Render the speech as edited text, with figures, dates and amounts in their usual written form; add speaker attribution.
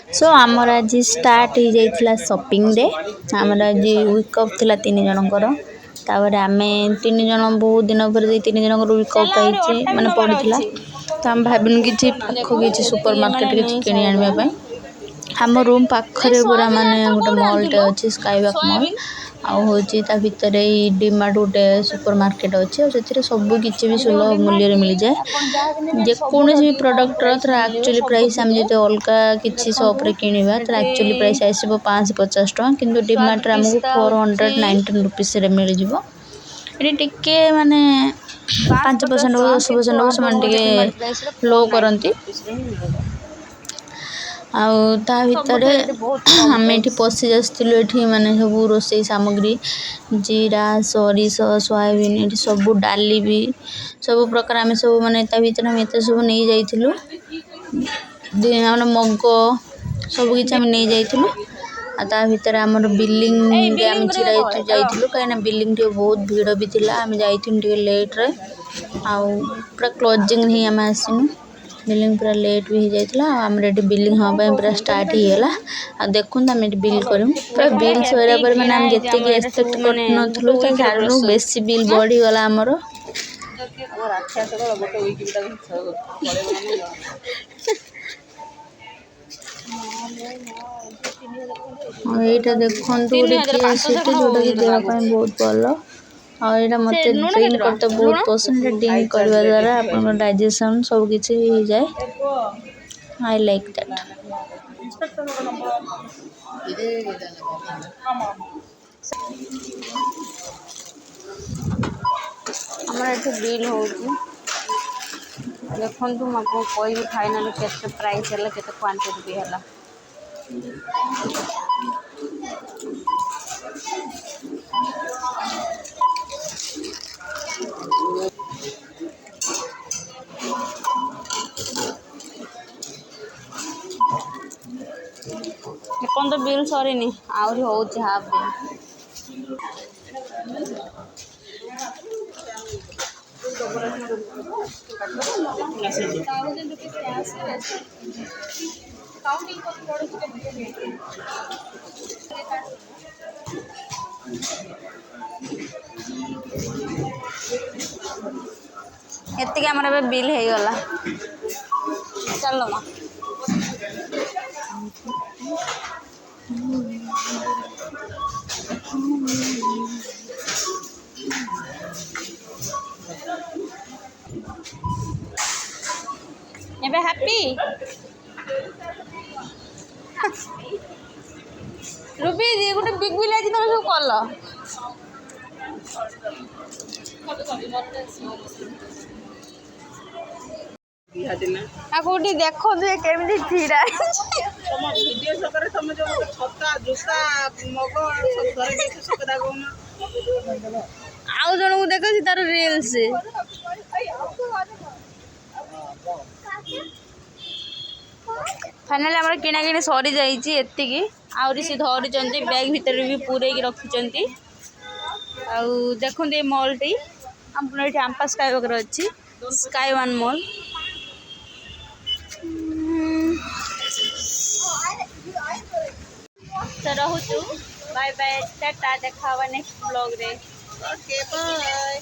Speaker 1: सो आमर आज स्टार्ट हो जाइला शॉपिंग डे आमर आज वीक ऑफ थिला 3 जनकर तापर आम 3 जन बहुत दिन पर 3 जन वीक ऑफ पाई माने पड़ीला तो आम भाविनु कि पाख कि सुपर मार्केट कि किणी आने आम रूम पाखरे पूरा माने गोटे मॉलटे अच्छी स्काईवॉक मॉल आ भितर डीमार्ट गोटे सुपर मार्केट अच्छी और सब किसी भी सुलभ मूल्य मिल जाए जेकोसी भी प्रडक्टर एक्चुअली प्राइस आम जो अलग किसी सॉप्रे किणवा तो एक्चुअली प्राइस आसो 550 टका किंतु डीमार्ट आमको 419 रुपीस मिल जाव ये माने 5% 10% से लो करती ता भितर आम ये पशि जालु ये माने सब रोषे सामग्री जीरा सोरिष सोयाबीन ये सब डाली भी सब प्रकार आम सब माने भर आम एत सब नहीं जाइलु मग सब किसी आम नहीं जाइलु ता भितर आमर बिलिंग आम छिड़ा जाइलु कहीं बिलिंग बहुत भीड़ भी थिला आम जाइलु लेट्रे पूरा क्लोजिंग ही आम आसनु बिलिंग पूरा लेट भी हो जाता आम बिलिंग हाँ पूरा स्टार्ट हो गला आ देखो आम बिल करूँ पूरा बिल सर पर मैंने आम जिते एक्सपेक्ट कर बेसी बिल बढ़ीगला आमर यहाँ देखो जोटा कि देहपाई बहुत भल और यहाँ मत ड्रिंक करते बहुत पसंद ड्रिंक करने द्वारा आप डाइजेशन सब किसी हो जाए आई लाइक दैट हमारा ये बिल हो देखो मुझे कह फाइनाल के प्राइस है के क्वांटिटी भी है कौन तो बिल सरीनी आहरी हो हाफ एतिक आमर बिल हो गला चल माँ एबे हैप्पी रूबी जी गोटे बिग बिल आज तुम सब कल कौटी देखो केमी छीड़ा आउ जन को देख तार रील्स फाइनाली आम किना कि सरी जाइए आहरी सी धरी बैग भितर भी पूरे रखिंट देखते मॉल टी ये आंपा स्काईवॉक अच्छी स्काई वन मॉल तो रहूँ बाय बाय टाटा देखा नेक्स्ट ब्लॉग रे ओके बाय